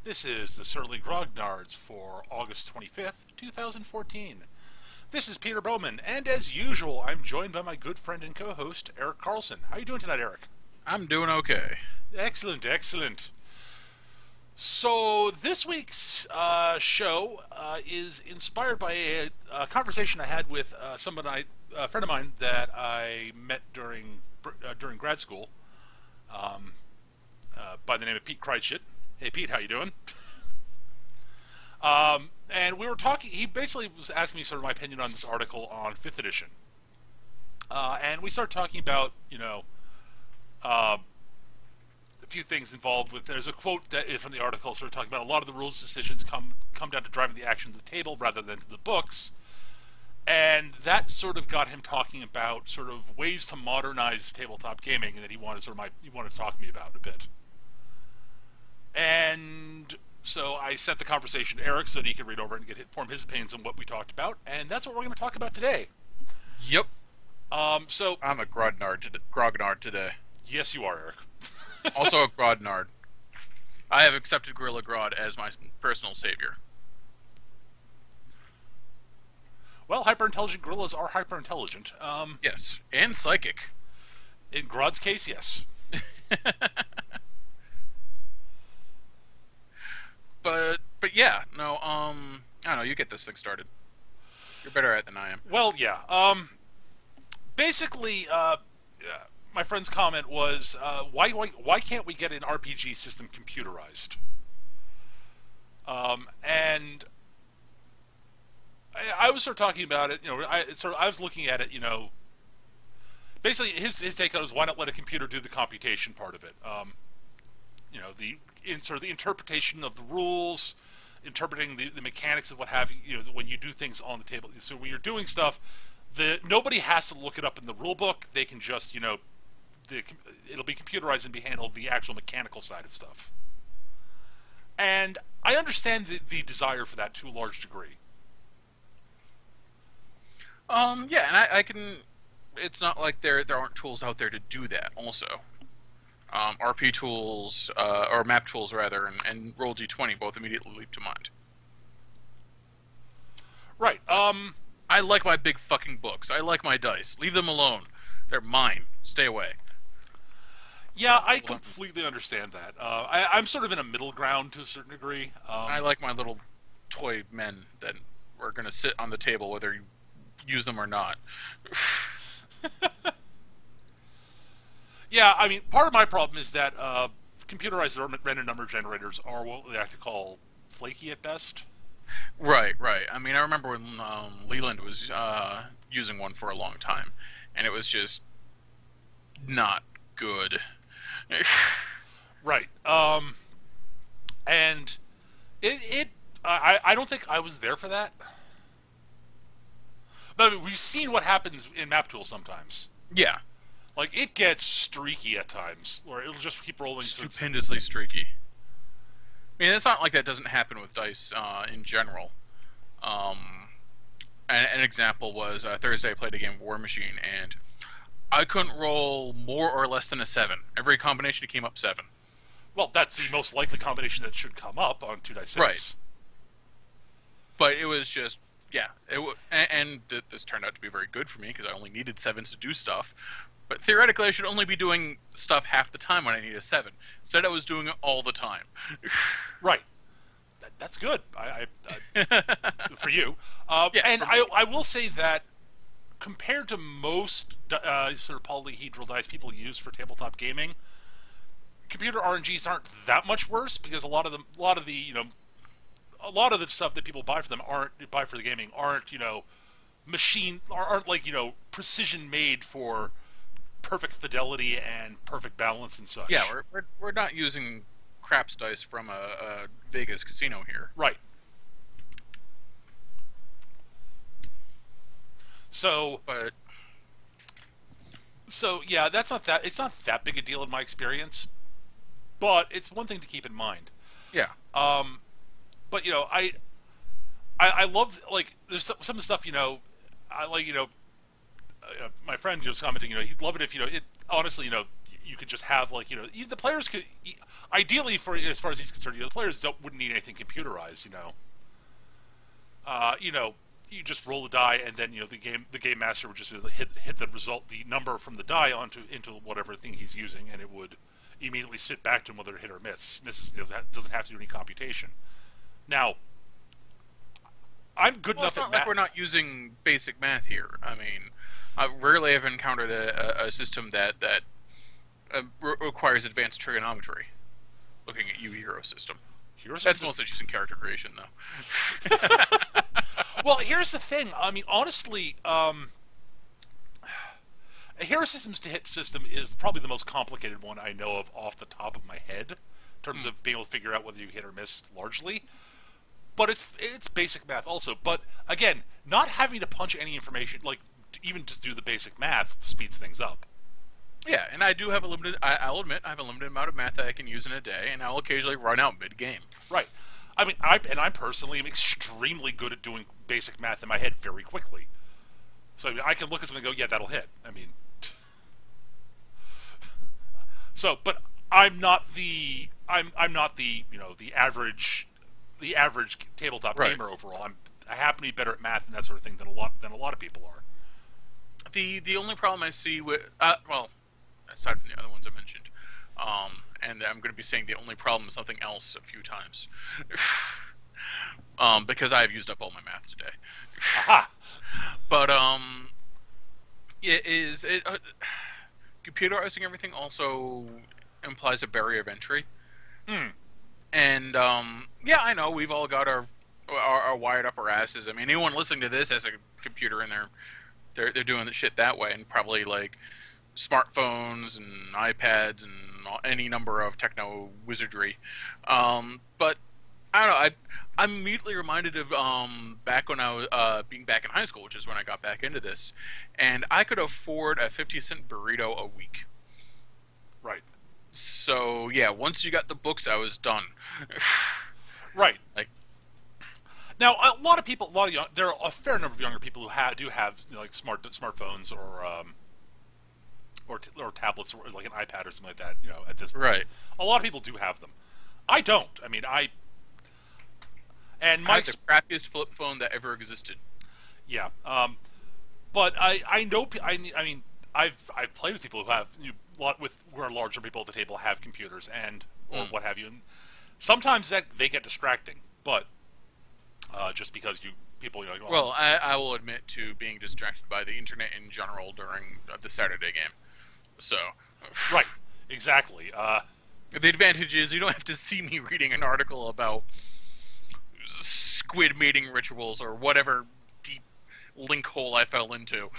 This is the Surly Grognards for August 25th, 2014. This is Peter Bowman, and as usual, I'm joined by my good friend and co-host, Eric Carlson. How are you doing tonight, Eric? I'm doing okay. Excellent, excellent. So, this week's show is inspired by a conversation I had with a friend of mine that I met during grad school, by the name of Pete Kreitschit. Hey, Pete, how you doing? And we were talking. He basically was asking me sort of my opinion on this article on 5th edition, and we started talking about a few things involved with. There's a quote that is from the article, sort of talking about a lot of the rules decisions come down to driving the action of the table rather than to the books, and that sort of got him talking about sort of ways to modernize tabletop gaming, and that he wanted to talk to me about a bit. And so I sent the conversation to Eric so that he could read over it and form his opinions on what we talked about, and that's what we're going to talk about today. Yep. So I'm a grognard today. Yes, you are, Eric. Also a grognard. I have accepted Gorilla Grodd as my personal savior. Well, hyper-intelligent gorillas are hyper-intelligent. Yes, and psychic. In Grodd's case, yes. But yeah, no, I don't know, you get this thing started. You're better at it than I am. Well, yeah. Basically, my friend's comment was, why can't we get an RPG system computerized? And I was sort of talking about it, I was looking at it, basically his take on it was, why not let a computer do the computation part of it? The interpretation of the rules, interpreting the mechanics of what have you, when you do things on the table. So when you're doing stuff, nobody has to look it up in the rule book. They can just, it'll be computerized and be handled the actual mechanical side of stuff. And I understand the desire for that to a large degree. Yeah, and I can. It's not like there aren't tools out there to do that. Also, RP tools or map tools rather, and roll d20 both immediately leap to mind. Right. I like my big fucking books. I like my dice. Leave them alone. They're mine. Stay away. Yeah, I completely understand that. I'm sort of in a middle ground to a certain degree. I like my little toy men that are going to sit on the table whether you use them or not. Yeah, I mean, part of my problem is that computerized random number generators are what they like to call flaky at best. Right. I mean, I remember when Leland was using one for a long time, and it was just not good. Right. And I don't think I was there for that. But I mean, we've seen what happens in map tools sometimes. Yeah. Like, it gets streaky at times, where it'll just keep rolling. Stupendously streaky. I mean, it's not like that doesn't happen with dice in general. An example was Thursday I played a game of War Machine, and I couldn't roll more or less than a 7. Every combination came up 7. Well, that's the most likely combination that should come up on 2 dice 6. Right. But it was just, yeah. And this turned out to be very good for me, because I only needed 7s to do stuff. But theoretically, I should only be doing stuff half the time when I need a 7. Instead, I was doing it all the time. Right. That's good. I for you. Yeah, and I will say that compared to most sort of polyhedral dice people use for tabletop gaming, computer RNGs aren't that much worse, because a lot of the stuff that people buy for them aren't precision made for perfect fidelity and perfect balance and such. Yeah, we're not using craps dice from a Vegas casino here. Right. So yeah, it's not that big a deal in my experience, but it's one thing to keep in mind. Yeah. But I love, like, there's some of the stuff I like, my friend was commenting, he'd love it if, it honestly, you could just have, like, the players could. ideally, for as far as he's concerned, the players wouldn't need anything computerized. You just roll the die, and then the game master would just hit the result, the number from the die into whatever thing he's using, and it would immediately spit back to him whether it hit or misses. Doesn't have to do any computation. Now, I'm good enough. It's not like we're not using basic math here. I mean, I rarely have encountered a system that requires advanced trigonometry. Looking at Hero system. That's mostly just in character creation, though. Well, here's the thing. I mean, honestly, a Hero Systems to Hit system is probably the most complicated one I know of off the top of my head, in terms of being able to figure out whether you hit or miss largely. But it's basic math also. But again, not having to punch any information, like even just do the basic math, speeds things up. Yeah, and I do have I'll admit, I have a limited amount of math that I can use in a day, and I'll occasionally run out mid-game. Right. I mean, I personally am extremely good at doing basic math in my head very quickly. So I can look at something and go, yeah, that'll hit. I mean, but I'm not the the average tabletop gamer overall. I happen to be better at math and that sort of thing than a lot of people are. The only problem I see with aside from the other ones I mentioned, and I'm going to be saying the only problem is something else a few times, because I have used up all my math today. Aha! But computerizing everything also implies a barrier of entry. And yeah, I know we've all got our wired up our asses. I mean, anyone listening to this has a computer in they're doing the shit that way, and probably like smartphones and iPads and any number of techno wizardry. But I don't know. I'm immediately reminded of back when I was being back in high school, which is when I got back into this, and I could afford a 50-cent burrito a week. Right. So yeah, once you got the books, I was done. Right. Like, now, there are a fair number of younger people who do have like smartphones or tablets or like an iPad or something like that. At this point, right. A lot of people do have them. I don't. I mean, I have the crappiest flip phone that ever existed. Yeah. But I know. I mean, I've played with people who have who are larger people at the table have computers or what have you. And sometimes they get distracting, but just because people. Well, I will admit to being distracted by the internet in general during the Saturday game. So. Right. Exactly. The advantage is you don't have to see me reading an article about squid mating rituals or whatever deep link hole I fell into.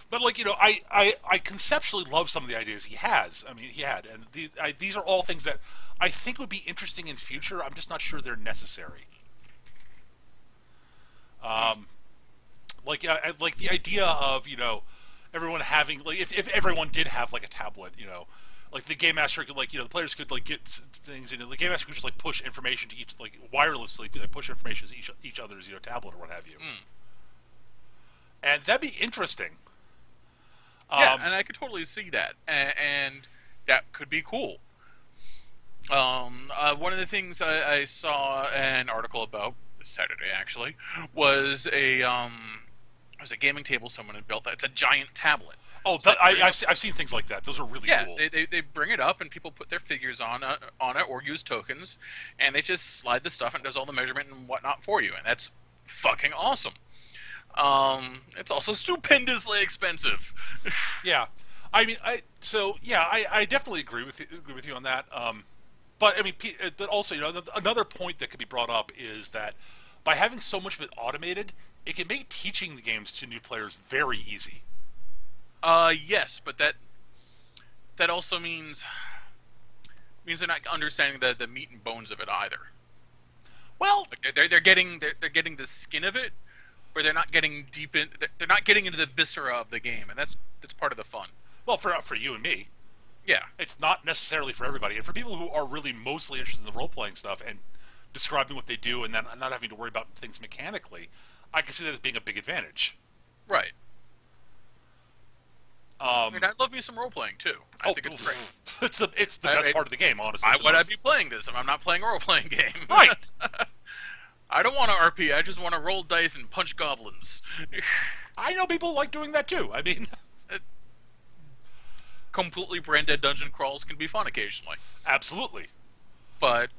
But I conceptually love some of the ideas he has. I mean, and these are all things that I think would be interesting in future. I'm just not sure they're necessary. Like the idea of everyone having if everyone did have like a tablet, like the game master could the players could get things in it. The game master could just push information to each wirelessly push information to each other's tablet or what have you. And that'd be interesting. Yeah, and I could totally see that, and that could be cool. One of the things I saw an article about this Saturday actually was a gaming table someone had built. It's a giant tablet. Oh, I've seen things like that. Those are really cool. Yeah, they bring it up and people put their figures on it or use tokens, and they just slide the stuff and it does all the measurement and whatnot for you, and that's fucking awesome. It's also stupendously expensive. Yeah, I mean, I definitely agree with you on that. But I mean, but also, another point that could be brought up is that by having so much of it automated, it can make teaching the games to new players very easy. Yes, but that also means they're not understanding the meat and bones of it either. Well, they're getting the skin of it, but they're not getting deep in. They're not getting into the viscera of the game, and that's part of the fun. Well, for you and me, yeah, it's not necessarily for everybody, and for people who are really mostly interested in the role playing stuff and describing what they do, and then not having to worry about things mechanically, I can see that as being a big advantage. Right. I mean, I love me some role playing too. I think it's great. It's the best part of the game, honestly. Why would I be playing this if I'm not playing a role playing game? Right. I don't want to RP. I just want to roll dice and punch goblins. I know people like doing that too. I mean, completely brain dead dungeon crawls can be fun occasionally. Absolutely. But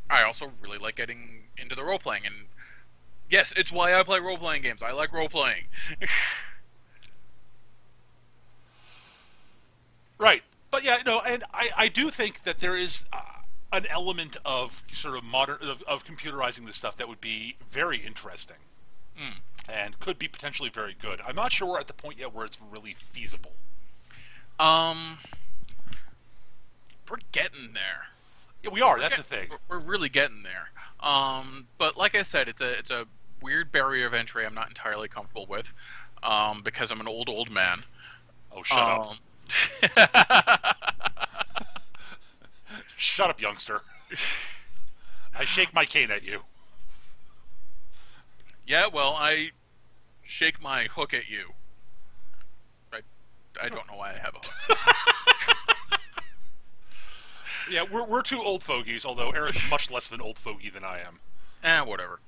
I also really like getting into the role playing, and yes, it's why I play role playing games. I like role playing. Right. But yeah, no, and I do think that there is an element of sort of of computerizing this stuff that would be very interesting. And could be potentially very good. I'm not sure we're at the point yet where it's really feasible. We're getting there. Yeah, we are. That's the thing. We're really getting there. But like I said, it's a weird barrier of entry I'm not entirely comfortable with, because I'm an old man. Oh, shut up. Shut up, youngster. I shake my cane at you. Yeah, well, I shake my hook at you. I don't know why I have a hook. Yeah, we're two old fogies, although Eric's much less of an old fogey than I am. Whatever.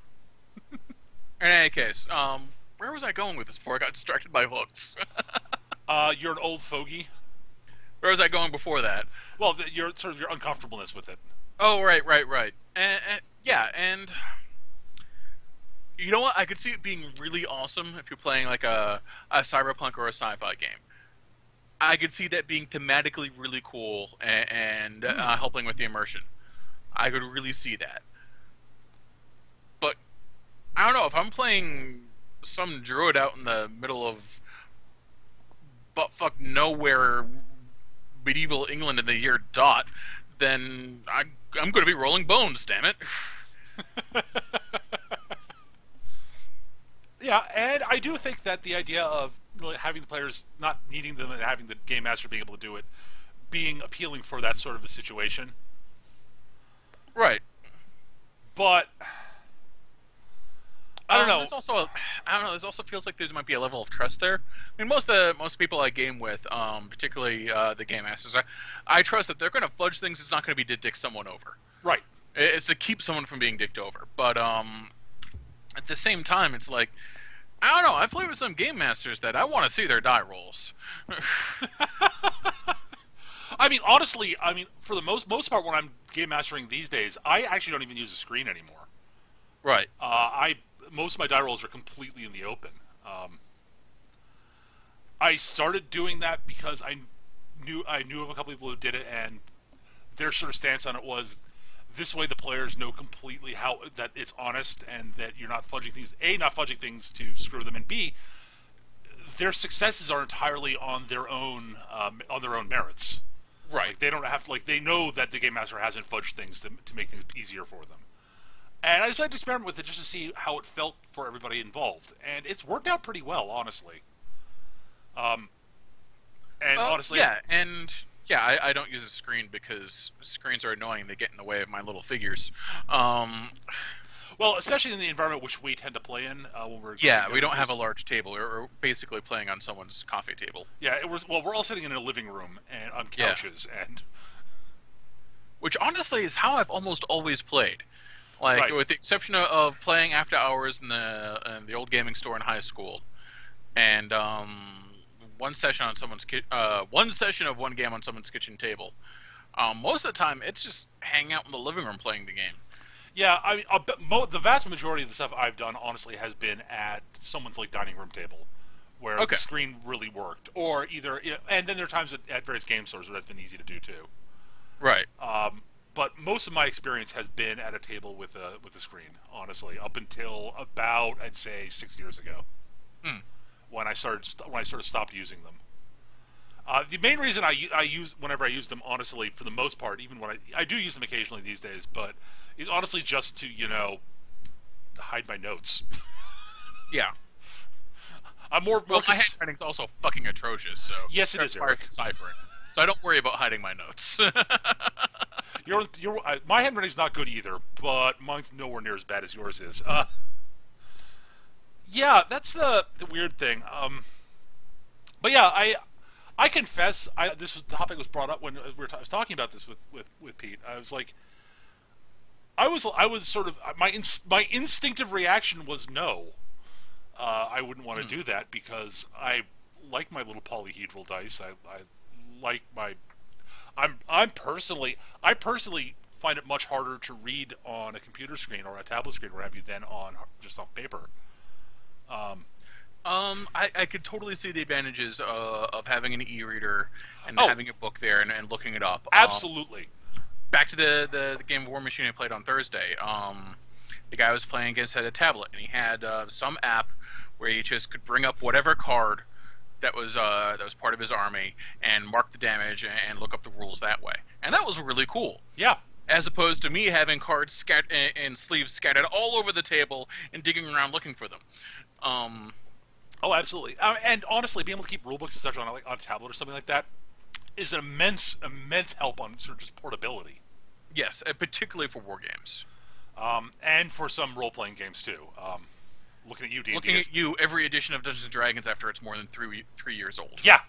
In any case, where was I going with this before I got distracted by hooks? You're an old fogey. Where was I going before that? Well, your uncomfortableness with it. Oh, right. Yeah, and you know what? I could see it being really awesome if you're playing like a cyberpunk or a sci-fi game. I could see that being thematically really cool and helping with the immersion. I could really see that. But I don't know, if I'm playing some druid out in the middle of buttfuck nowhere medieval England in the year dot, then I'm going to be rolling bones, damn it. Yeah, and I do think that the idea of having the players not needing them and having the game master being able to do it being appealing for that sort of a situation. Right. But I don't know. There's also There's also feels like there might be a level of trust there. I mean, most people I game with, particularly the game masters, I trust that they're going to fudge things. It's not going to be to dick someone over. Right. It's to keep someone from being dicked over. But at the same time, it's like, I don't know. I've played with some game masters that I want to see their die rolls. I mean, honestly, for the most part, when I'm game mastering these days, I actually don't even use a screen anymore. Right. Most of my die rolls are completely in the open. I started doing that because I knew of a couple people who did it, and their sort of stance on it was, this way the players know completely that it's honest and that you're not fudging things. A, not fudging things to screw them, and B, their successes are entirely on their own merits. Right. Like, they don't have to, they know that the game master hasn't fudged things to make things easier for them. And I decided to experiment with it just to see how it felt for everybody involved, and it's worked out pretty well, honestly. Honestly, yeah, and yeah, I don't use a screen because screens are annoying. They get in the way of my little figures. Well, especially in the environment which we tend to play in when we're we don't have a large table. We're basically playing on someone's coffee table. Yeah, we're all sitting in a living room and on couches, and which honestly is how I've almost always played. Like, right. With the exception of playing after hours in the old gaming store in high school, and one session of one game on someone's kitchen table. Most of the time, it's just hanging out in the living room playing the game. Yeah, I mean, the vast majority of the stuff I've done, honestly, has been at someone's dining room table, where the screen really worked, or either. And then there are times at various game stores where that's been easy to do too. Right. But most of my experience has been at a table with a screen, honestly, up until about, I'd say, 6 years ago, when I sort of stopped using them. The main reason whenever I use them, honestly, for the most part, even when I do use them occasionally these days, but is honestly just to hide my notes. Yeah. I'm more. Well, my handwriting's also fucking atrocious, so yes, it is. Hard to decipher it. So I don't worry about hiding my notes. My handwriting's not good either, but mine's nowhere near as bad as yours is. Yeah, that's the weird thing. But yeah, I confess, this was, the topic was brought up when I was talking about this with Pete. I was like, I was sort of my instinctive reaction was no. I wouldn't want to do that because I like my little polyhedral dice. I like my I personally find it much harder to read on a computer screen or a tablet screen, or have you, than on just off paper. I could totally see the advantages of having an e-reader and Oh. having a book there and looking it up. Absolutely. Back to the game of War Machine I played on Thursday. The guy was playing against had a tablet, and he had some app where he just could bring up whatever card that was part of his army and mark the damage and look up the rules that way. And that was really cool. Yeah. As opposed to me having cards and sleeves scattered all over the table and digging around looking for them. Oh, absolutely. And honestly, being able to keep rulebooks and such on a tablet or something like that is an immense help on sort of just portability. Yes, particularly for war games. And for some role-playing games too. Looking at you, D&D. Looking at you, every edition of Dungeons & Dragons after it's more than 3 years old. Yeah.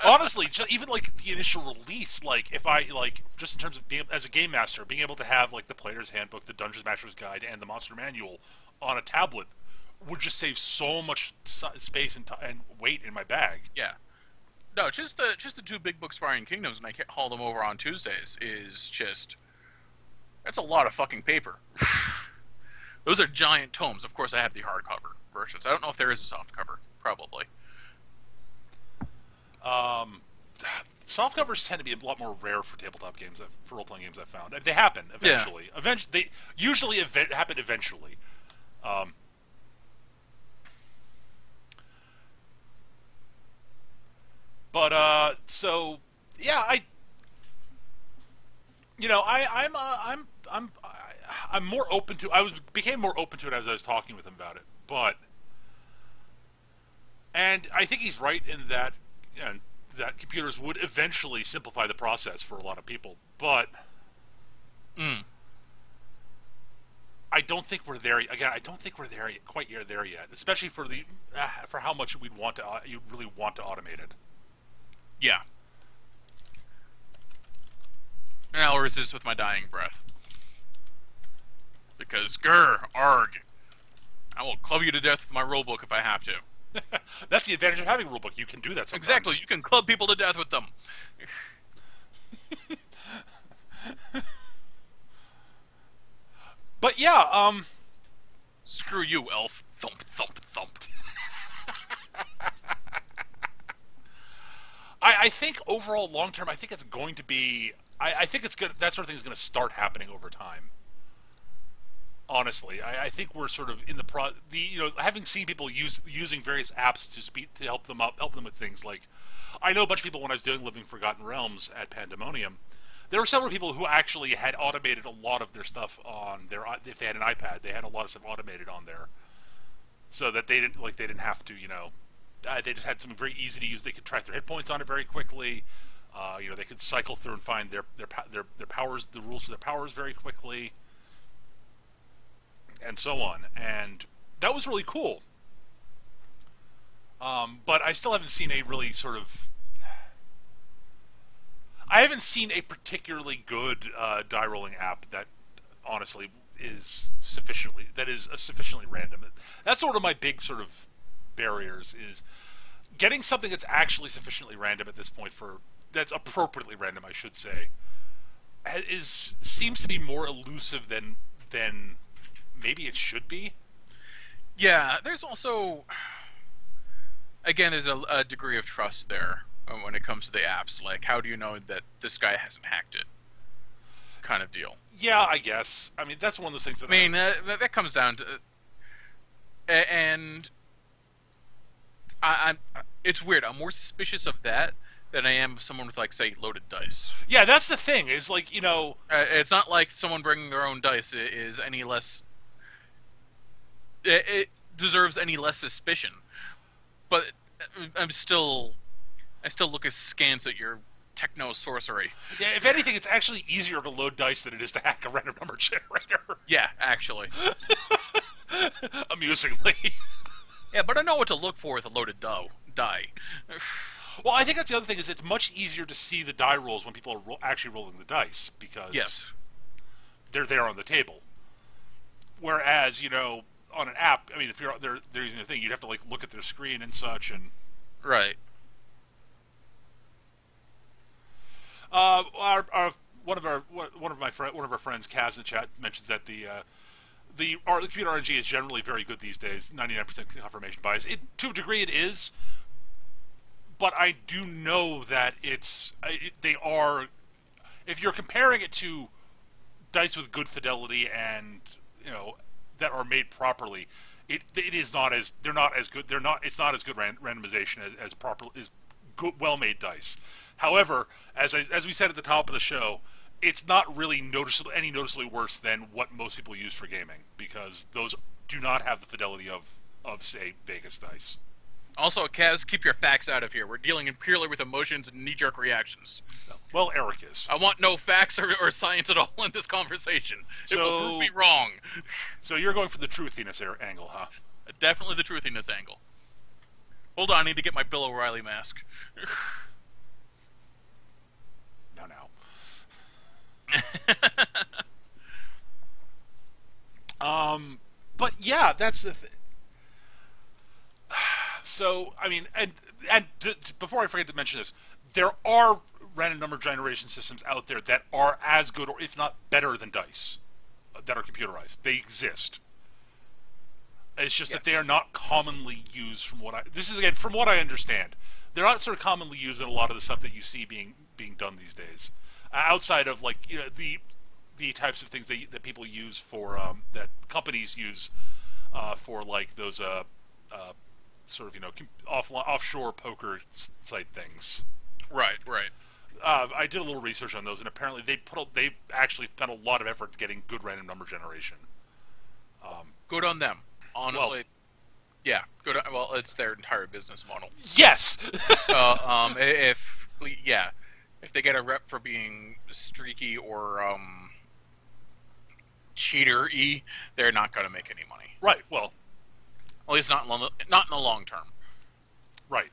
Honestly, even like the initial release, like if I just in terms of being as a game master, being able to have like the Player's Handbook, the Dungeon Master's Guide, and the Monster Manual on a tablet would just save so much space and weight in my bag. Yeah. No, just the 2 big books, Fire and Kingdoms, and I can't haul them over on Tuesdays, is just... That's a lot of fucking paper. Those are giant tomes. Of course, I have the hardcover versions. I don't know if there is a softcover. Probably. Soft covers tend to be a lot more rare for tabletop games, for role-playing games I've found. They happen eventually. Yeah. They usually happen eventually. But so yeah, I'm more open to. Became more open to it as I was talking with him about it. And I think he's right in that, that computers would eventually simplify the process for a lot of people. But I don't think we're there. Again, I don't think we're quite there yet. Especially for for how much you really want to automate it. Yeah. And I'll resist with my dying breath. Because, arg, I will club you to death with my rulebook if I have to. That's the advantage of having a rulebook. You can do that sometimes. Exactly, you can club people to death with them. But yeah, Screw you, elf. Thump, thump, thump. I think overall, long term, I think it's going to be. I think it's good. That sort of thing is going to start happening over time. Honestly, I think we're sort of in having seen people using various apps to help them with things like. I know a bunch of people when I was doing Living Forgotten Realms at Pandemonium. There were several people who actually had automated a lot of their stuff on their. If they had an iPad, they had a lot of stuff automated on there, so that they didn't have to, they just had something very easy to use. They could track their hit points on it very quickly. They could cycle through and find their powers, the rules for their powers very quickly, and so on. And that was really cool. But I still haven't seen a really sort of. I haven't seen a particularly good die rolling app that honestly is sufficiently random. That's sort of my big sort of barriers, is getting something that's actually sufficiently random at this point, that's appropriately random, I should say, seems to be more elusive than maybe it should be. Yeah, there's also, again, there's a degree of trust there when it comes to the apps. Like, how do you know that this guy hasn't hacked it? Kind of deal. Yeah, I guess. I mean, that's one of those things that that comes down to, and it's weird. I'm more suspicious of that than I am of someone with, like, say, loaded dice. Yeah, that's the thing. Is like, it's not like someone bringing their own dice is any less. It deserves any less suspicion, but I still look askance at your techno sorcery. Yeah, if anything, it's actually easier to load dice than it is to hack a random number generator. Yeah, actually. Amusingly. Yeah, but I know what to look for with a loaded die. Well, I think that's the other thing is it's much easier to see the die rolls when people are actually rolling the dice because Yes. they're there on the table. Whereas, on an app, I mean, if they're using a thing, you'd have to like look at their screen and such. And Right. one of our friends, Kaz, in the chat mentions that the computer RNG is generally very good these days. 99% confirmation bias. To a degree, it is. But I do know that they are. If you're comparing it to dice with good fidelity and that are made properly, it is not as they're not as good. It's not as good randomization as proper is good, well-made dice. However, as we said at the top of the show, it's not really noticeably worse than what most people use for gaming because those do not have the fidelity of say Vegas dice. Also, Kaz, keep your facts out of here. We're dealing purely with emotions and knee-jerk reactions. Well, Eric is. I want no facts or science at all in this conversation. It will prove me wrong. So you're going for the truthiness angle, huh? Definitely the truthiness angle. Hold on, I need to get my Bill O'Reilly mask. Now. But yeah, that's the thing. So, I mean, and before I forget to mention this, there are random number generation systems out there that are as good, or if not better than dice, that are computerized. They exist. It's just that they are not commonly used. This is again from what I understand. They're not sort of commonly used in a lot of the stuff that you see being done these days. Outside of like the types of things that people use for that companies use for like those sort of offshore poker site things. Right. I did a little research on those, and apparently they actually spent a lot of effort getting good random number generation. Good on them, honestly. Good. Well, it's their entire business model. Yes. If they get a rep for being streaky or cheater-y, they're not going to make any money. Right. Well. At least not in the long term. Right.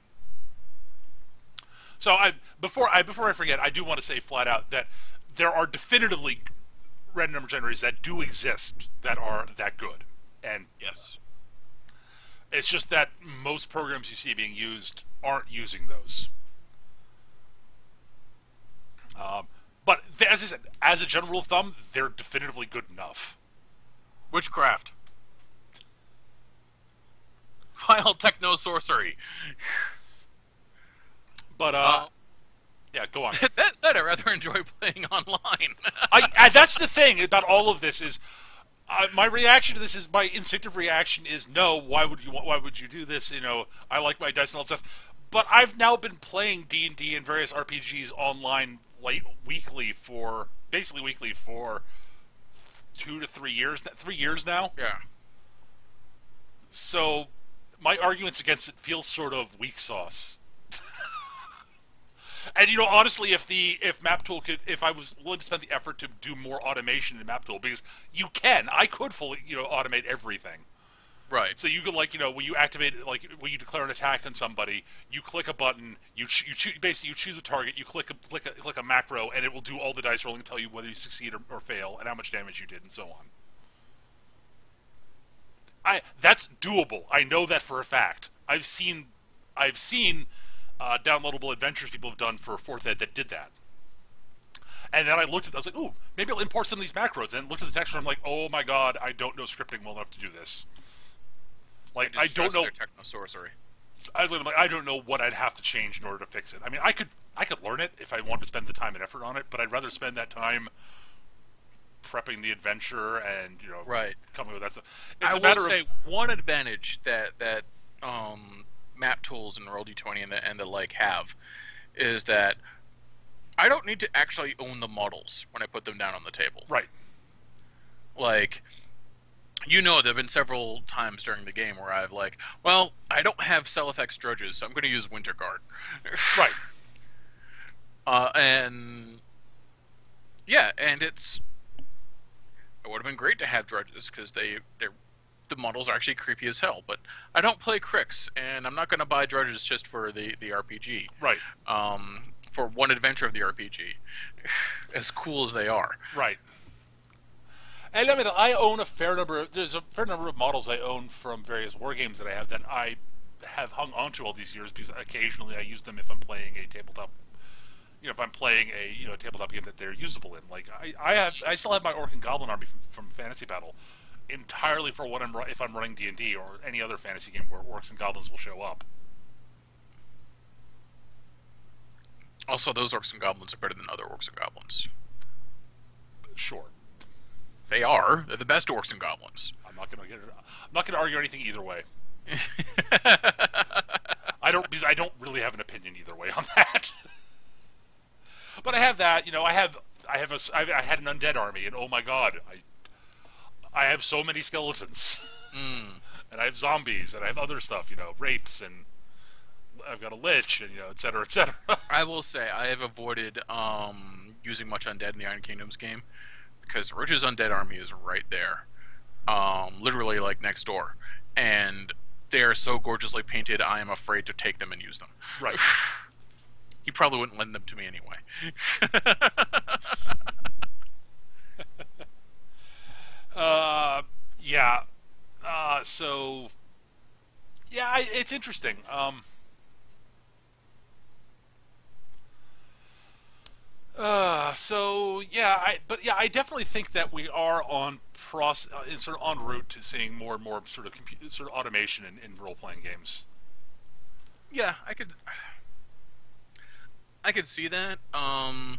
So before I forget, I do want to say flat out that there are definitively random number generators that do exist that are that good, and yes, it's just that most programs you see being used aren't using those. But as I said, as a general rule of thumb, they're definitively good enough. Witchcraft. Final techno sorcery. But yeah, go on. That said, I rather enjoy playing online. That's the thing about all of this is my reaction to this is my instinctive reaction is no. Why would you do this? I like my dice and all that stuff. But I've now been playing D&D and various RPGs online weekly for 2 to 3 years. 3 years now. Yeah. So my arguments against it feel sort of weak sauce. And honestly, if MapTool if I was willing to spend the effort to do more automation in MapTool, because I could fully automate everything. Right. So you could when you activate when you declare an attack on somebody, you click a button, you choose a target, you click a macro, and it will do all the dice rolling and tell you whether you succeed or fail and how much damage you did and so on. That's doable. I know that for a fact. I've seen downloadable adventures people have done for 4th Ed that did that. And then I looked at it, I was like, ooh, maybe I'll import some of these macros. And looked at the text, and I'm like, oh my god, I don't know scripting well enough to do this. Like, I don't know. Techno sorcery. I was like, I don't know what I'd have to change in order to fix it. I mean, I could learn it if I wanted to spend the time and effort on it, but I'd rather spend that time prepping the adventure and right. coming with that stuff. I will say one advantage that map tools and Roll20 and the like have is that I don't need to actually own the models when I put them down on the table. Right. Like, there have been several times during the game where I've I don't have cell effects drudges, so I'm going to use Winter Guard. Right. And it would have been great to have drudges because they're the models are actually creepy as hell. But I don't play Crix, and I'm not going to buy Drudges just for the RPG. Right. For one adventure of the RPG, as cool as they are. Right. And I mean, I own a fair number. There's a fair number of models I own from various war games that I have that I have hung onto all these years because occasionally I use them if I'm playing a tabletop. If I'm playing a tabletop game that they're usable in. Like I still have my Orc and Goblin army from Fantasy Battle, entirely for if I'm running D&D or any other fantasy game where Orcs and Goblins will show up. Also, those Orcs and Goblins are better than other Orcs and Goblins. Sure. They are. They're the best Orcs and Goblins. I'm not gonna argue anything either way. Because I don't really have an opinion either way on that. But I have that. I had an undead army, and oh my god, I have so many skeletons, and I have zombies, and I have other stuff. Wraiths, and I've got a lich, and et cetera, et cetera. I will say I have avoided using much undead in the Iron Kingdoms game because Roach's undead army is right there, literally like next door, and they are so gorgeously painted. I am afraid to take them and use them. Right. He probably wouldn't lend them to me anyway. Yeah. It's interesting. I definitely think that we are sort of en route to seeing more and more sort of automation in role-playing games. Yeah, I could see that. I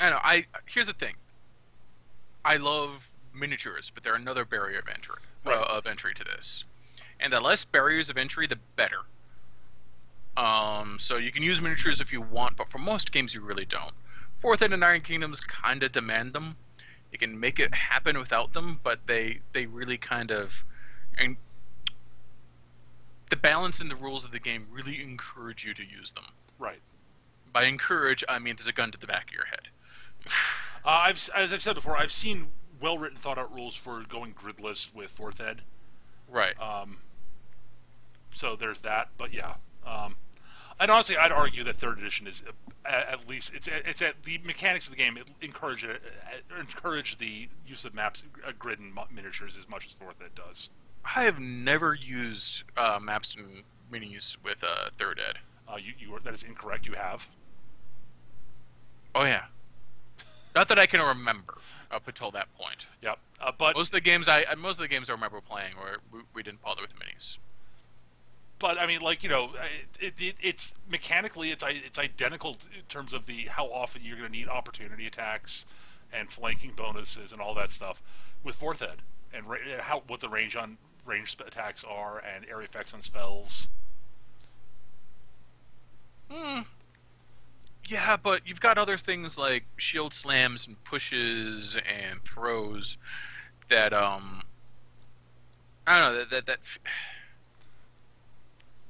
don't know. Here's the thing. I love miniatures, but they're another barrier of entry to this. And the less barriers of entry, the better. So you can use miniatures if you want, but for most games you really don't. Fourth Ed and Iron Kingdoms kind of demand them. You can make it happen without them, but they really kind of... And the balance in the rules of the game really encourage you to use them. Right. By encourage, I mean there's a gun to the back of your head. As I've said before, I've seen well-written, thought-out rules for going gridless with Fourth Ed. Right. So there's that, but yeah. And honestly, I'd argue that third edition is at least it's at the mechanics of the game encourage the use of maps, grid, and miniatures as much as Fourth Ed does. I have never used maps and minis with third ed. That is incorrect. You have. Oh yeah. Not that I can remember up until that point. Yep. But most of the games I remember playing where we didn't bother with minis. But I mean, it's mechanically it's identical in terms of how often you're going to need opportunity attacks and flanking bonuses and all that stuff with Fourth Ed, and what the ranged attacks are and area effects on spells. Yeah, but you've got other things like shield slams and pushes and throws that I don't know that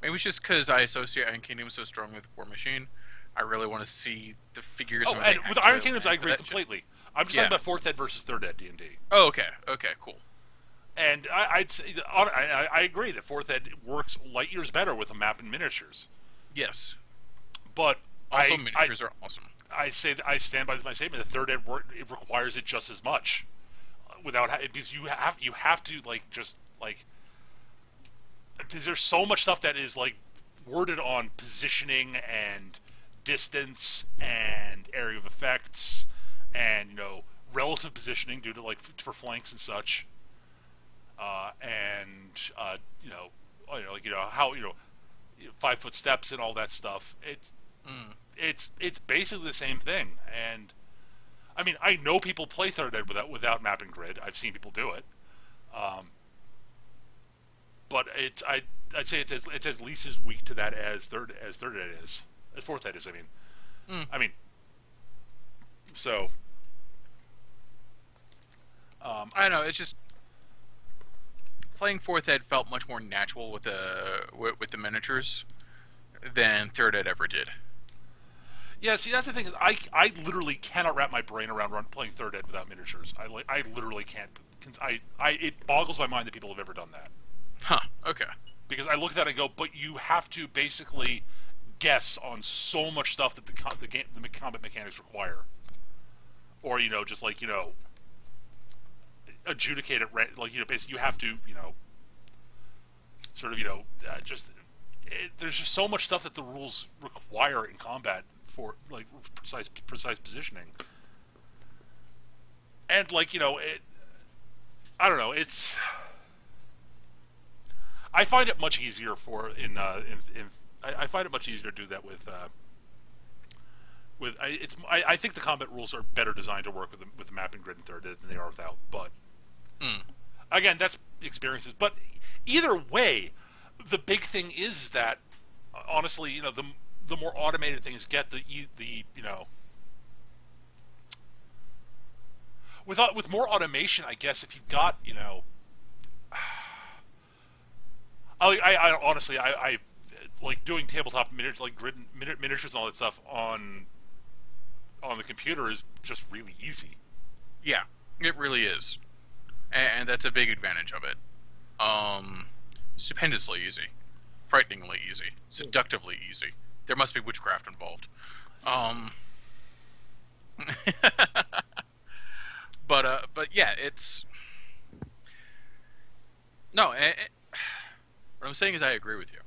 maybe it's just because I associate Iron Kingdom so strongly with War Machine. I really want to see the figures. Oh, and with Iron Kingdoms, I agree completely. I'm just talking about Fourth Ed versus Third Ed D&D. Oh, okay, cool. And I'd say I agree that Fourth Ed works light years better with a map and miniatures. Yes, but also miniatures are awesome. I stand by my statement that Third Ed it requires it just as much, because you have to because there's so much stuff that is worded on positioning and distance and area of effects and relative positioning due to for flanks and such, how 5 foot steps and all that stuff. It's basically the same thing. And I mean, I know people play Third Ed without map and grid. I've seen people do it. But I'd say it's at least as weak to that as Third Ed is, as Fourth Ed is. I mean, so I don't know. It's just playing Fourth Ed felt much more natural with the miniatures than Third Ed ever did. Yeah, see, that's the thing is, I literally cannot wrap my brain around playing third ed without miniatures. I literally can't. It boggles my mind that people have ever done that. Huh. Okay. Because I look at that and go, but you have to basically guess on so much stuff that the combat mechanics require, or just like adjudicate it, like basically you have to sort of just there's just so much stuff that the rules require in combat for like precise positioning, and like it. I don't know. I find it much easier I find it much easier to do that with I think the combat rules are better designed to work with the mapping grid in third ed than they are without. But again, that's experiences. But either way, the big thing is that honestly, the more automated things get, the with more automation, I guess if you've got I honestly I like doing tabletop miniatures, like grid miniatures and all that stuff on the computer is just really easy. Yeah, it really is, and that's a big advantage of it. Stupendously easy, frighteningly easy, seductively easy. There must be witchcraft involved. But yeah, it's no. What I'm saying is, I agree with you.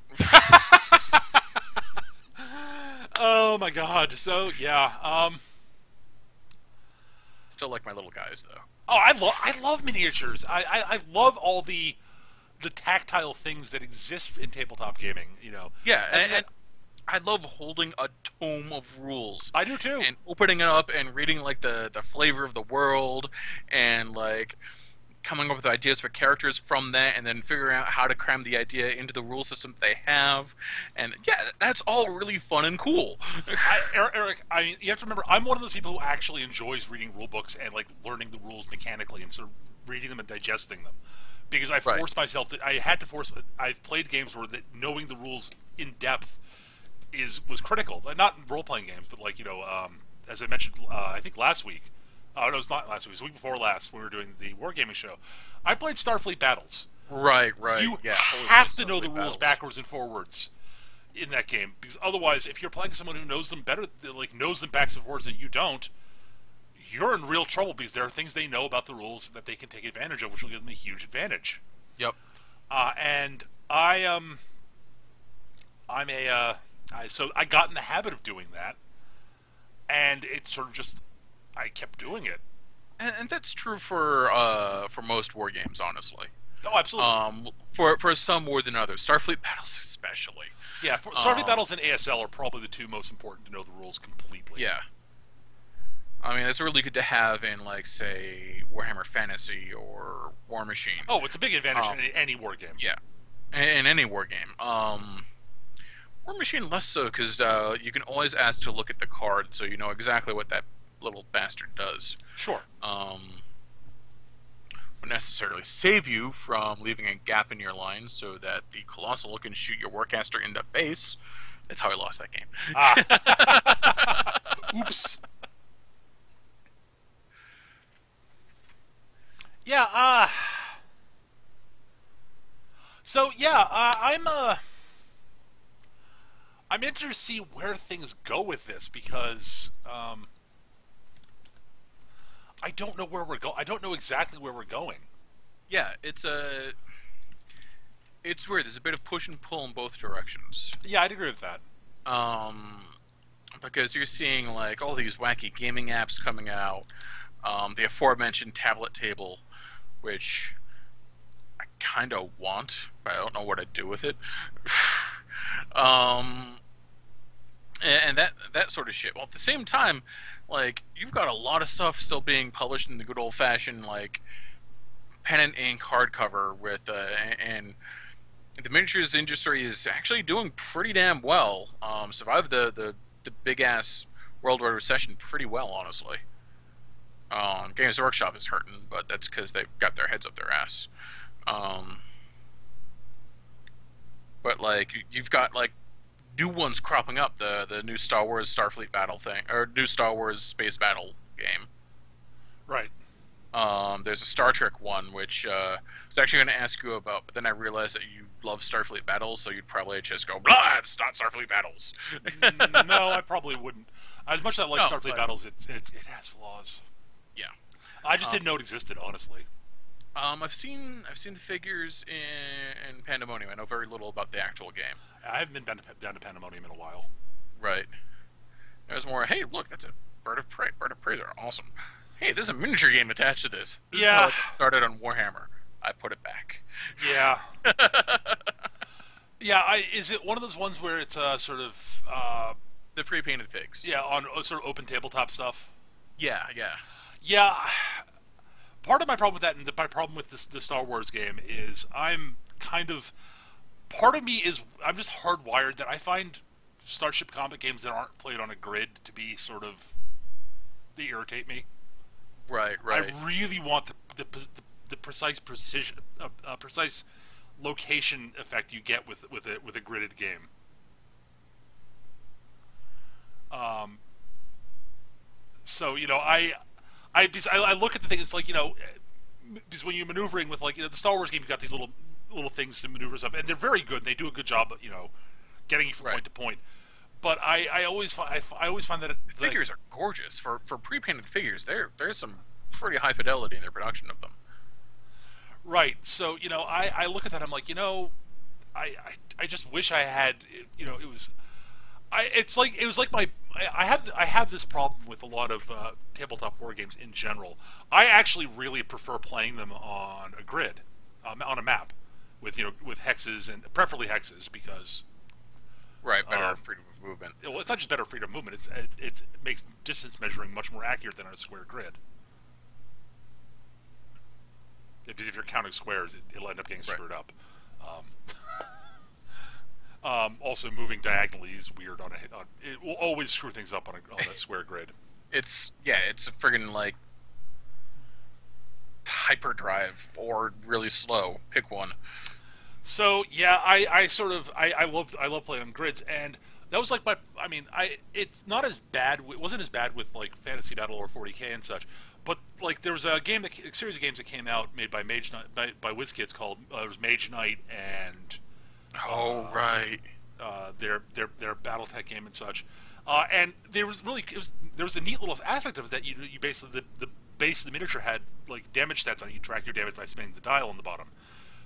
Oh my god! So yeah, Still like my little guys though. Oh, I love miniatures. I love all the tactile things that exist in tabletop gaming. Yeah, and I love holding a tome of rules. I do too. And opening it up and reading like the flavor of the world and like coming up with ideas for characters from that, and then figuring out how to cram the idea into the rule system they have. And yeah, that's all really fun and cool. Eric, I mean, you have to remember, I'm one of those people who actually enjoys reading rule books and like learning the rules mechanically and sort of reading them and digesting them. Because I forced myself to. I've played games where knowing the rules in depth was critical. Not in role playing games, but like as I mentioned, I think last week. Oh, no, it was not last week. It was the week before last when we were doing the Wargaming show. I played Starfleet Battles. Right. You have to know the rules backwards and forwards in that game, because otherwise, if you're playing someone who knows them better, like knows them backwards and forwards, and you don't, you're in real trouble because there are things they know about the rules that they can take advantage of, which will give them a huge advantage. Yep. And so I got in the habit of doing that, and it's sort of just. I kept doing it, and that's true for most war games, honestly. Oh, absolutely. For some more than others, Starfleet Battles especially. Yeah, Starfleet Battles and ASL are probably the two most important to know the rules completely. Yeah. I mean, it's really good to have in, like, say, Warhammer Fantasy or War Machine. Oh, it's a big advantage in any war game. Yeah, in any war game. War Machine less so, because you can always ask to look at the card, so you know exactly what that little bastard does. Sure. Won't necessarily save you from leaving a gap in your line so that the Colossal can shoot your Warcaster in the face. That's how I lost that game. Oops. Yeah, so yeah, I'm interested to see where things go with this, because I don't know where we're going. I don't know exactly where we're going. Yeah, it's weird. There's a bit of push and pull in both directions. Yeah, I'd agree with that. Because you're seeing like all these wacky gaming apps coming out, the aforementioned tablet table, which I kind of want, but I don't know what to do with it. And that sort of shit. Well, at the same time, like, you've got a lot of stuff still being published in the good old-fashioned, like, pen and ink hardcover with, and the miniatures industry is actually doing pretty damn well. Survived the big-ass worldwide recession pretty well, honestly. Games Workshop is hurting, but that's because they've got their heads up their ass. But, like, you've got, like, new ones cropping up. The new Star Wars Starfleet battle thing, or new Star Wars space battle game. Right. There's a Star Trek one, which I was actually going to ask you about, but then I realized that you love Starfleet battles, so you'd probably just go, blah, it's not Starfleet battles. No, I probably wouldn't. As much as I like No, Starfleet but- battles, it has flaws. Yeah. I just didn't know it existed, honestly. I've seen the figures in Pandemonium. I know very little about the actual game. I haven't been down to Pandemonium in a while. Right. There's more, hey, look, that's a bird of prey. Bird of preys are awesome. Hey, there's a miniature game attached to this. This is how it started on Warhammer. I put it back. Yeah. Yeah, is it one of those ones where it's sort of... The pre-painted figs. yeah, on sort of open tabletop stuff? Yeah. Yeah. Part of my problem with that, and my problem with the Star Wars game, is I'm kind of... Part of me is... I'm just hardwired that I find Starship Combat games that aren't played on a grid to be sort of... They irritate me. Right. I really want the precise precision, precise location effect you get with a gridded game. So I look at the thing. It's like because when you're maneuvering with the Star Wars game, you've got these little things to maneuver stuff, and they're very good. And they do a good job, getting you from point to point. But I always find that the figures are gorgeous for pre-painted figures. There's some pretty high fidelity in their production of them. Right. So I look at that. I'm like, I just wish I had. It was. I have this problem with a lot of tabletop war games in general. I actually really prefer playing them on a grid, on a map, with hexes and preferably hexes because. Right, better freedom of movement. Well, it's not just better freedom of movement. It makes distance measuring much more accurate than on a square grid. Because if you're counting squares, it'll end up getting screwed up. Also, moving diagonally is weird it will always screw things up on a square grid. It's a friggin' like hyperdrive or really slow. Pick one. So yeah, I love playing on grids, and that was like it's not as bad. It wasn't as bad with like Fantasy Battle or 40K and such. But like there was a series of games that came out made by Mage Knight, by WizKids called it was Mage Knight and their BattleTech game and such, and there was a neat little aspect of it that you basically the base of the miniature had like damage stats on it. You track your damage by spinning the dial on the bottom.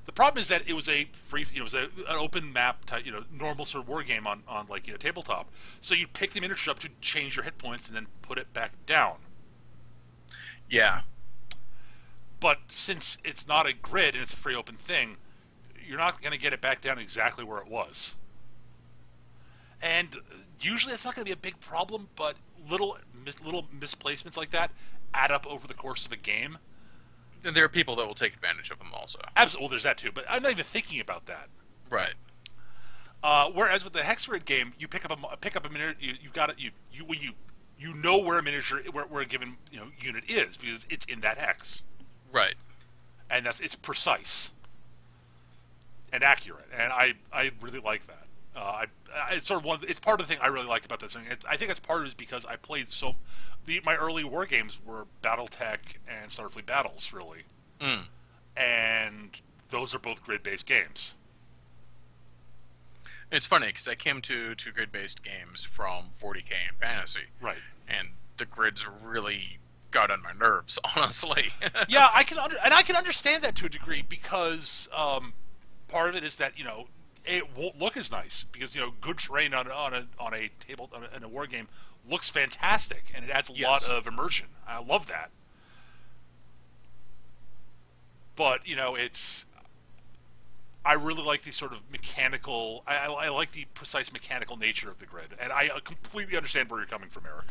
The problem is that it was a free, it was an open map type, normal sort of war game on like tabletop. So you pick the miniature up to change your hit points and then put it back down. Yeah. But since it's not a grid and it's a free open thing, you're not going to get it back down exactly where it was. And usually it's not going to be a big problem, but little misplacements like that add up over the course of a game. And there are people that will take advantage of them also. Absolutely, well, there's that too, but I'm not even thinking about that. Right. Whereas with the hex grid game, you pick up a minute. You've got it. You know where a miniature where a given unit is because it's in that hex. Right. And it's precise and accurate, and I really like that. It's sort of it's part of the thing I really like about this thing. I think it's part of it is because I played my early war games were BattleTech and Starfleet Battles, really. And those are both grid-based games. It's funny, because I came to grid-based games from 40K and Fantasy. Right. And the grids really got on my nerves, honestly. Yeah, I can understand that to a degree, because part of it is that, it won't look as nice, because, good terrain on a table, in a war game looks fantastic, and it adds a lot of immersion. I love that. But, I really like the sort of mechanical... I like the precise mechanical nature of the grid, and I completely understand where you're coming from, Eric.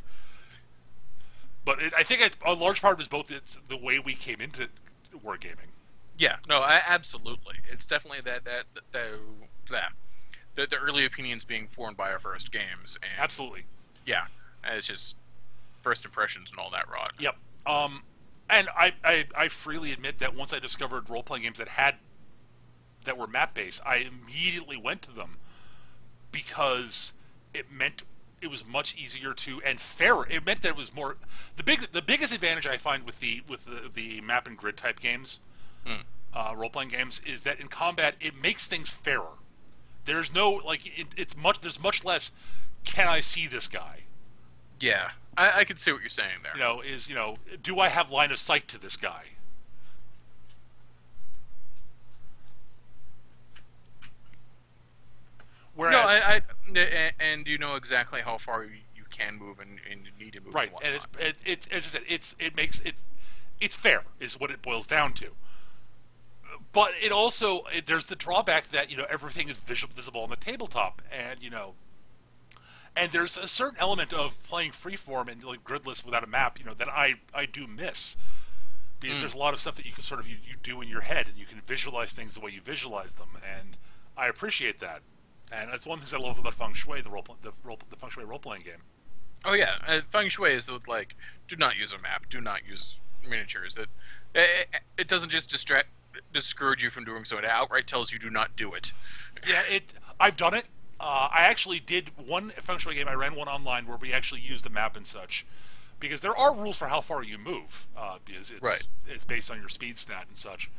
But I think a large part of it is both the way we came into wargaming. Yeah, no, absolutely. It's definitely the early opinions being formed by our first games. And absolutely. Yeah, it's just first impressions and all that rot. Yep. And I freely admit that once I discovered role-playing games that were map-based, I immediately went to them because it meant it was much easier to and fairer. It meant that it was more the biggest advantage I find with the map and grid type games, role playing games, is that in combat it makes things fairer. There's no there's much less. Can I see this guy? Yeah, I can see what you're saying there. Do I have line of sight to this guy? Whereas, no, and you know exactly how far you can move and need to move. Right, and it's as I said, it's fair is what it boils down to. But it also there's the drawback that everything is visible on the tabletop, and and there's a certain element of playing freeform and like gridless without a map, that I do miss, because there's a lot of stuff that you can sort of you do in your head, and you can visualize things the way you visualize them, and I appreciate that. And that's one of the things I love about Feng Shui, the Feng Shui role-playing game. Oh yeah, Feng Shui is like, do not use a map, do not use miniatures. It doesn't just discourage you from doing so. It outright tells you do not do it. Yeah, I've done it. I actually did one Feng Shui game. I ran one online where we actually used a map and such, because there are rules for how far you move, because it's based on your speed stat and such.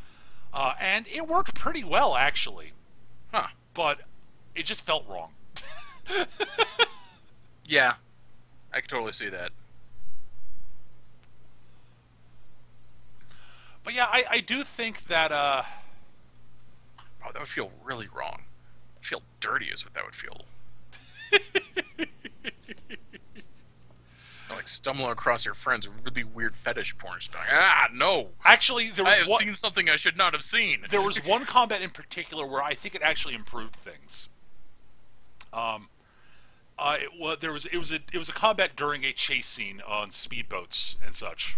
And it worked pretty well, actually. Huh. But it just felt wrong. Yeah, I can totally see that. But yeah, I do think that... Oh, that would feel really wrong. Feel dirty is what that would feel. Like stumbling across your friend's really weird fetish porn stuff. No! Actually, I have seen something I should not have seen. There was one combat in particular where I think it actually improved things. It was a combat during a chase scene on speedboats and such,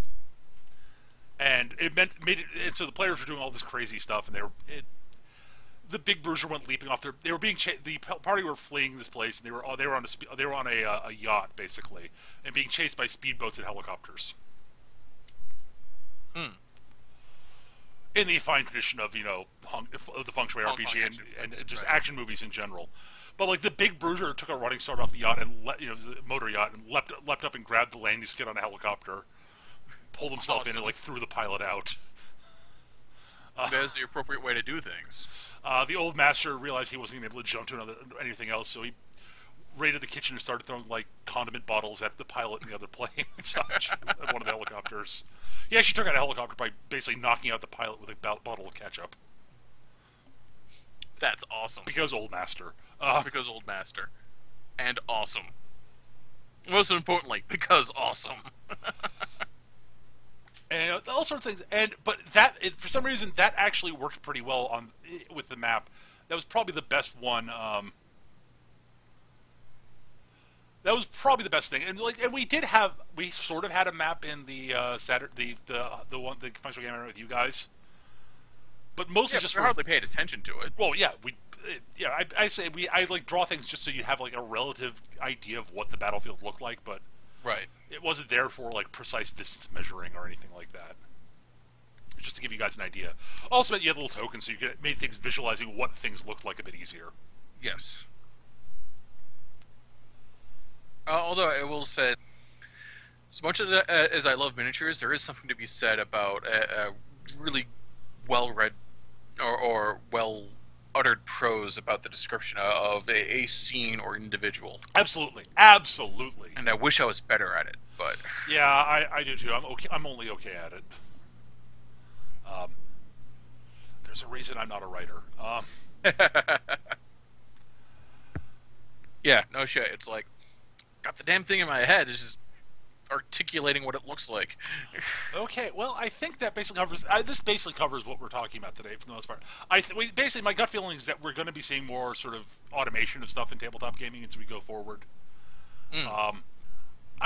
and and so the players were doing all this crazy stuff, and the big bruiser went leaping off. They were being the party were fleeing this place, and they were on a yacht basically, and being chased by speedboats and helicopters. In the fine tradition of the Feng Shui RPG and just action movies in general. But like the big bruiser took a running start off the yacht and the motor yacht, and leapt up and grabbed the landing skid on a helicopter, pulled himself in and like threw the pilot out. That is the appropriate way to do things. The old master realized he wasn't able to jump to anything else, so he raided the kitchen and started throwing like condiment bottles at the pilot and the other plane and such. At one of the helicopters. He actually took out a helicopter by basically knocking out the pilot with a bottle of ketchup. That's awesome. Because old master. Because old master. And awesome. Most importantly, because awesome. And all sorts of things. But for some reason, that actually worked pretty well with the map. That was probably the best one. That was probably the best thing. And we sort of had a map in the Saturday, the Feng Shui game I ran with you guys. But mostly just we hardly paid attention to it. Well, yeah, I like draw things just so you have like a relative idea of what the battlefield looked like, but it wasn't there for like precise distance measuring or anything like that. Just to give you guys an idea. Also, you had little tokens, so you made things visualizing what things looked like a bit easier. Yes. Although I will say, as much as I love miniatures, there is something to be said about a really well-read or well-uttered prose about the description of a scene or individual. Absolutely. Absolutely. And I wish I was better at it, but... Yeah, I do too. I'm only okay at it. There's a reason I'm not a writer. Yeah, no shit. It's like, got the damn thing in my head. It's just articulating what it looks like. Okay, well, I think that basically covers. This basically covers what we're talking about today, for the most part. Basically, my gut feeling is that we're going to be seeing more sort of automation of stuff in tabletop gaming as we go forward. I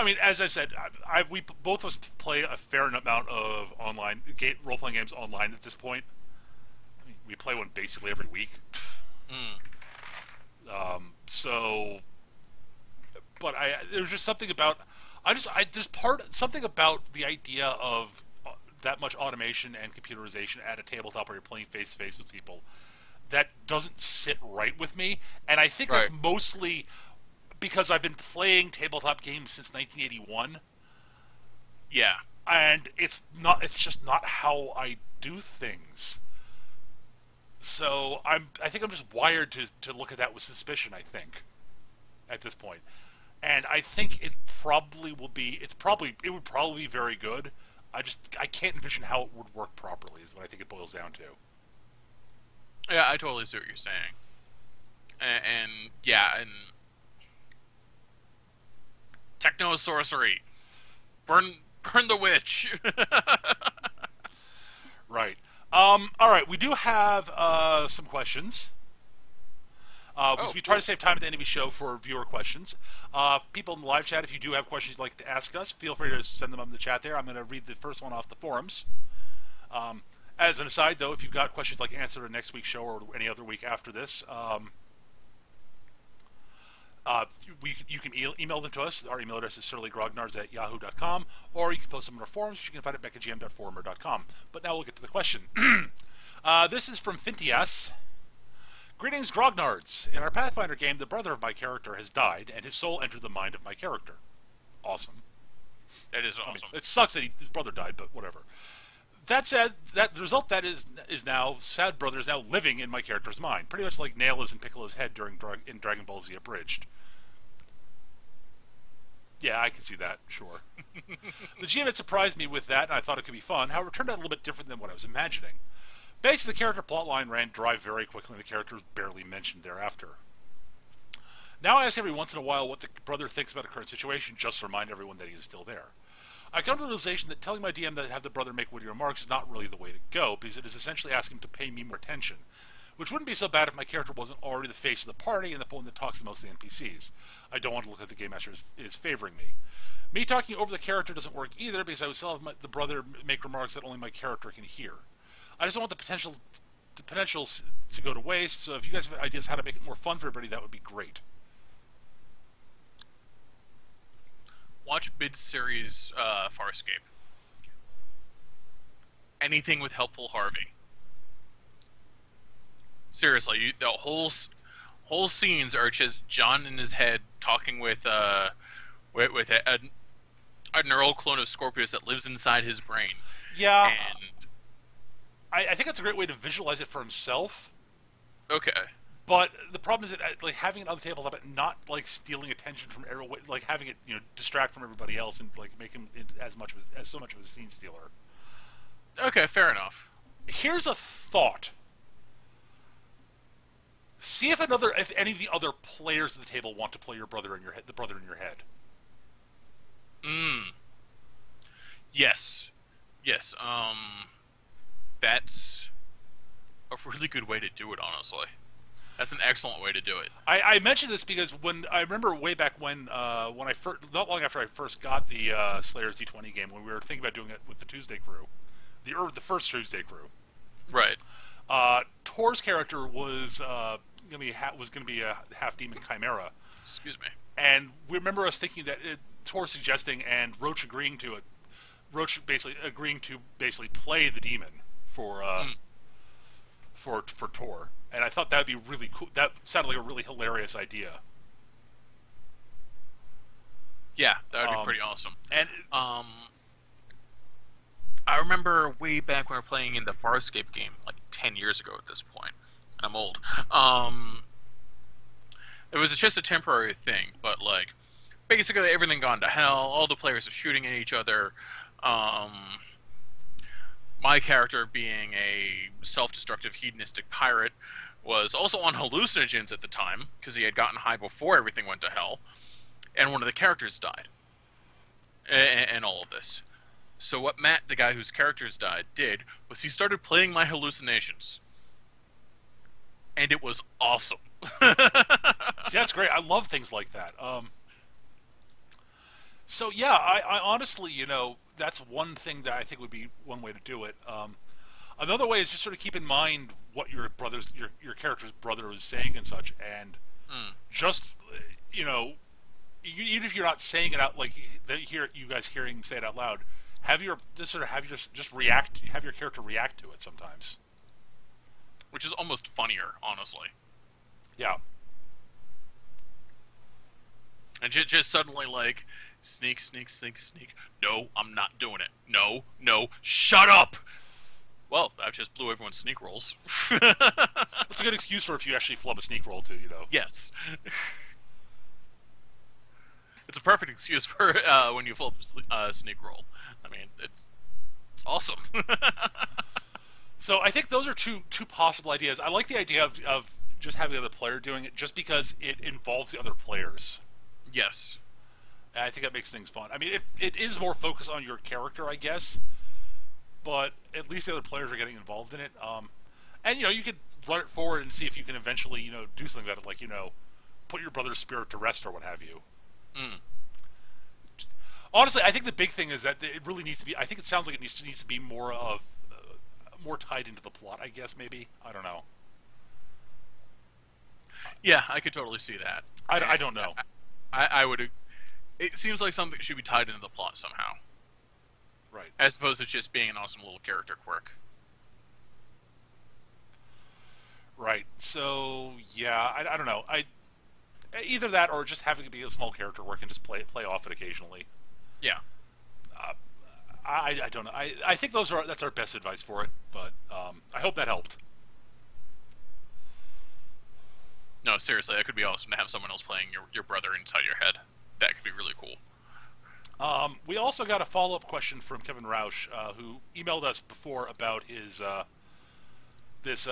mean, as I said, we both of us play a fair amount of online role-playing games online at this point. I mean, we play one basically every week. But there's just something about something about the idea of that much automation and computerization at a tabletop where you're playing face to face with people that doesn't sit right with me, and I think Right. that's mostly because I've been playing tabletop games since 1981, Yeah. and it's just not how I do things. So I think I'm just wired to look at that with suspicion, I think, at this point. And I think it probably will be it would probably be very good. I can't envision how it would work properly is what I think it boils down to. Yeah, I totally see what you're saying. And yeah, and techno sorcery. Burn the witch. Right. All right, we do have some questions. Because we try to save time at the end of the show for viewer questions. People in the live chat, if you do have questions you'd like to ask us, feel free to send them up in the chat there. I'm going to read the first one off the forums. As an aside, though, if you've got questions like answer to next week's show or any other week after this, you can email them to us. Our email address is surlygrognards@yahoo.com, or you can post them in our forums, which you can find at beckagm.forumer.com. But now we'll get to the question. This is from Fintias. Greetings, Grognards. In our Pathfinder game, the brother of my character has died, and his soul entered the mind of my character. Awesome. That is awesome. It sucks that his brother died, but whatever. That said, the result that is now sad brother is now living in my character's mind, pretty much like Nail is in Piccolo's head in Dragon Ball Z Abridged. Yeah, I can see that, sure. The GM had surprised me with that, and I thought it could be fun. However, it turned out a little bit different than what I was imagining. Basically, the character plotline ran dry very quickly, and the character was barely mentioned thereafter. Now I ask every once in a while what the brother thinks about a current situation, just to remind everyone that he is still there. I come to the realization that telling my DM that I have the brother make witty remarks is not really the way to go, because it is essentially asking him to pay me more attention, which wouldn't be so bad if my character wasn't already the face of the party and the one that talks the most to the NPCs. I don't want to look like the Game Master is favoring me. Me talking over the character doesn't work either, because I would still have the brother make remarks that only my character can hear. I just don't want the potential to go to waste, so if you guys have ideas how to make it more fun for everybody, that would be great. Watch mid-series Farscape. Anything with helpful Harvey. Seriously, the whole scenes are just John in his head talking with a neural clone of Scorpius that lives inside his brain. Yeah, and I think that's a great way to visualize it for himself. okay. But the problem is that like having it on the tabletop, but not like stealing attention from everyone, like having it distract from everybody else and like make him as so much of a scene stealer. Okay, fair enough. Here's a thought. See if any of the other players at the table want to play your brother in your head, the brother in your head. Yes. That's a really good way to do it, honestly. That's an excellent way to do it. I mentioned this because I remember way back when I first, not long after I first got the Slayers D20 game, when we were thinking about doing it with the Tuesday crew, the first Tuesday crew. Right. Tor's character was going to be a half demon chimera. Excuse me. And we remember us thinking that Tor suggesting and Roach agreeing to it. Roach basically agreeing to play the demon for Tor. And I thought that would be really cool. That sounded like a really hilarious idea. Yeah, that would be pretty awesome. And I remember way back when we were playing in the Farscape game, like 10 years ago at this point. And I'm old. It was just a temporary thing, but like basically everything gone to hell. All the players are shooting at each other. My character, being a self-destructive hedonistic pirate, was also on hallucinogens at the time because he had gotten high before everything went to hell, and one of the characters died, and all of this. So what Matt, the guy whose characters died, did was he started playing my hallucinations, and it was awesome. See, that's great. I love things like that. So yeah, I honestly, that's one thing that I think would be one way to do it. Another way is just sort of keep in mind what your character's brother is saying and such, and just even if you're not saying it out, like you guys hearing him say it out loud, have your character react to it sometimes. which is almost funnier, honestly. Yeah. And just suddenly, like, sneak, sneak, sneak, sneak. No, I'm not doing it. No, no, shut up! Well, I just blew everyone's sneak rolls. That's a good excuse for if you actually flub a sneak roll, too, you know. Yes. It's a perfect excuse for when you flub a sneak roll. I mean, it's awesome. So I think those are two possible ideas. I like the idea of just having the other player doing it, just because it involves the other players. Yes. And I think that makes things fun. I mean, it is more focused on your character, I guess, but at least the other players are getting involved in it. And you could run it forward and see if you can eventually do something about it, like put your brother's spirit to rest or what have you. Mm. Honestly, I think the big thing is that it really needs to be. I think it sounds like it needs to be more tied into the plot. I guess maybe I don't know. Yeah, I could totally see that. I don't know. I would. It seems like something should be tied into the plot somehow, right? As opposed to just being an awesome little character quirk. Right. So yeah, I don't know. Either that or just having it be a small character work and just play off it occasionally. Yeah. I don't know. I think that's our best advice for it, but I hope that helped. No, seriously, that could be awesome to have someone else playing your brother inside your head. That could be really cool. We also got a follow-up question from Kevin Rausch, who emailed us before about his this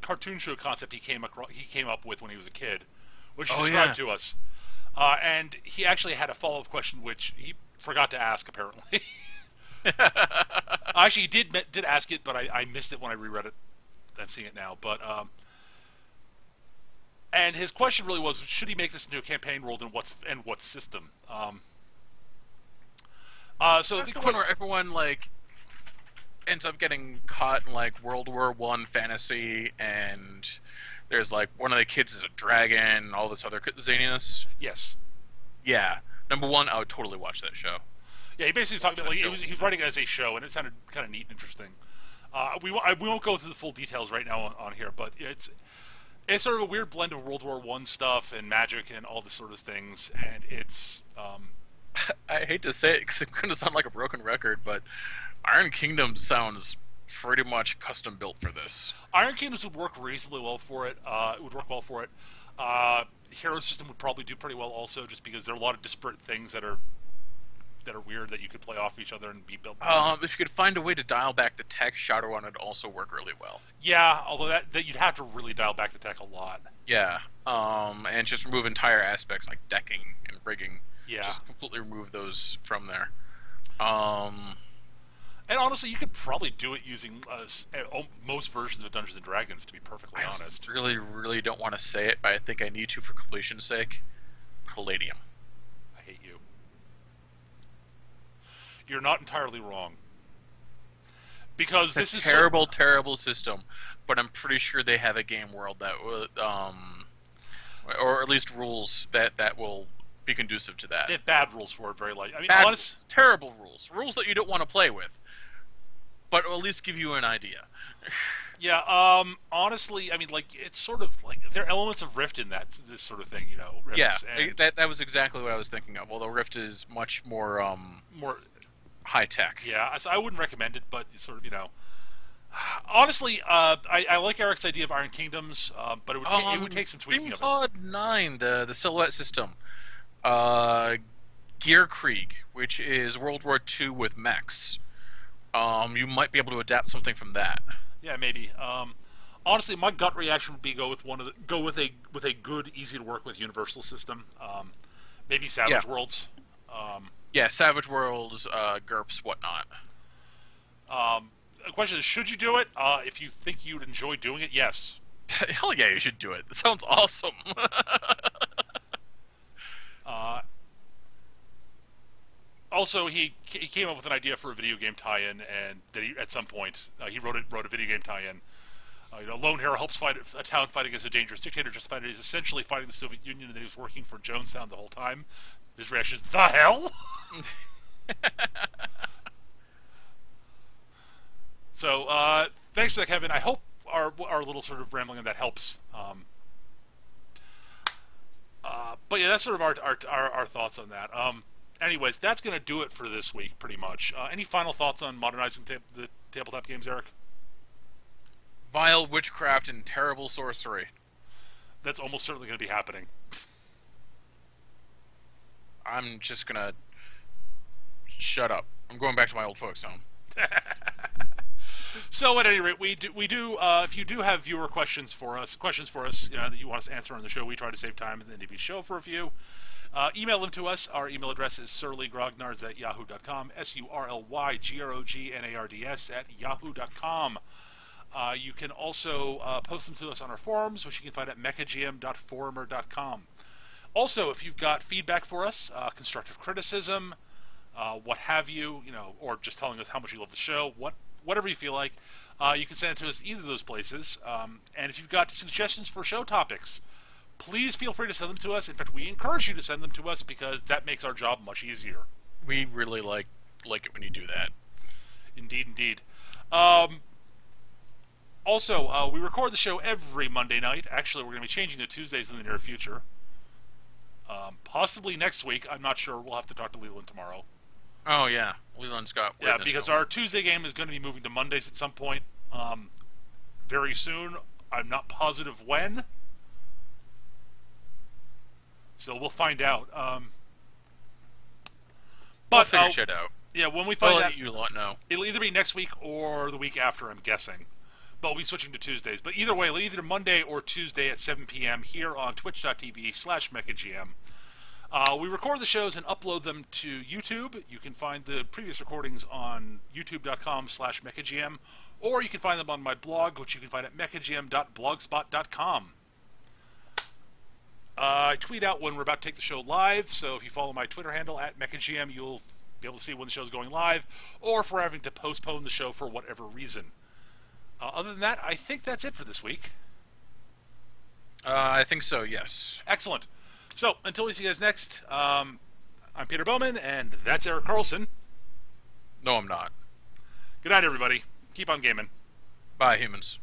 cartoon show concept he came up with when he was a kid, which he described to us. And he actually had a follow-up question which he forgot to ask, apparently. Actually, he did ask it, but I missed it when I reread it. I'm seeing it now, but and his question really was: should he make this into a campaign world, and what system? So that's the one where everyone ends up getting caught in World War I fantasy, and there's one of the kids is a dragon, and all this other zaniness. Yes. Yeah. Number one, I would totally watch that show. Yeah, he basically talked about he was writing it as a show, and it sounded kind of neat and interesting. We won't go through the full details right now on here, but it's sort of a weird blend of World War I stuff and magic and all this sort of things, and it's. I hate to say it because it's going to sound like a broken record, but Iron Kingdom sounds pretty much custom built for this. Iron Kingdoms would work reasonably well for it. It would work well for it. Hero System would probably do pretty well also, just because there are a lot of disparate things that are weird that you could play off each other and be built. If you could find a way to dial back the tech, Shadowrun would also work really well. Yeah, although that you'd have to really dial back the tech a lot. Yeah, and just remove entire aspects like decking and rigging. Yeah. Just completely remove those from there. And honestly, you could probably do it using most versions of Dungeons & Dragons, to be perfectly honest. I really, really don't want to say it, but I think I need to for completion's sake. Palladium. I hate you. You're not entirely wrong. Because this is terrible, terrible system, but I'm pretty sure they have a game world that would, or at least rules that will be conducive to that. They have bad rules for it, very light. I mean, terrible rules that you don't want to play with, but will at least give you an idea. Yeah, honestly, I mean, it's sort of there are elements of Rift in this sort of thing, Rifts, yeah, and that was exactly what I was thinking of. Although Rift is much more high tech. Yeah, so I wouldn't recommend it, but it's sort of honestly, I like Eric's idea of Iron Kingdoms, but it would take some tweaking of it. Pod 9, the silhouette system. Gear Krieg, which is World War II with mechs. You might be able to adapt something from that. Yeah, maybe. Honestly, my gut reaction would be go with a good, easy to work with Universal system. Maybe Savage Worlds. Yeah, Savage Worlds, GURPS, whatnot. The question is, should you do it? If you think you'd enjoy doing it, yes. Hell yeah, you should do it. It sounds awesome. Also, he came up with an idea for a video game tie-in, and that at some point he wrote a video game tie-in. A lone hero helps fight a town fight against a dangerous dictator. Just find he's essentially fighting the Soviet Union, and that he was working for Jonestown the whole time. His reaction is, "The hell!" So, thanks for that, Kevin. I hope our little sort of rambling, and that helps. But yeah, that's sort of our thoughts on that. Anyways, that's going to do it for this week, pretty much. Any final thoughts on modernizing the tabletop games, Eric? Vile witchcraft and terrible sorcery. That's almost certainly going to be happening. I'm just gonna shut up. I'm going back to my old folks' home. So at any rate, we do. If you do have viewer questions for us, that you want us to answer on the show, we try to save time at the end of each show for a few. Email them to us. Our email address is surlygrognards@yahoo.com. surlygrognards@yahoo.com. You can also post them to us on our forums, which you can find at mechagm.forumer.com. Also, if you've got feedback for us, constructive criticism, what have you, or just telling us how much you love the show, whatever you feel like, you can send it to us either of those places. And if you've got suggestions for show topics, please feel free to send them to us. In fact, we encourage you to send them to us because that makes our job much easier. We really like it when you do that. Indeed. Also, we record the show every Monday night. Actually, we're going to be changing to Tuesdays in the near future. Possibly next week. I'm not sure. We'll have to talk to Leland tomorrow. Oh, yeah. Leland's got... Yeah, because our Tuesday game is going to be moving to Mondays at some point very soon. I'm not positive when. So we'll find out. We'll figure shit out. Yeah, when we find out... I'll let you lot know. It'll either be next week or the week after, I'm guessing. But we'll be switching to Tuesdays. But either way, either Monday or Tuesday at 7 p.m. here on twitch.tv/mechagm. We record the shows and upload them to YouTube. You can find the previous recordings on youtube.com/mechagm, or you can find them on my blog, which you can find at mechagm.blogspot.com. I tweet out when we're about to take the show live, so if you follow my Twitter handle at mechagm, you'll be able to see when the show's going live, or if we're having to postpone the show for whatever reason. Other than that, I think that's it for this week. I think so, yes. Excellent. So, until we see you guys next, I'm Peter Bowman, and that's Eric Carlson. No, I'm not. Good night, everybody. Keep on gaming. Bye, humans.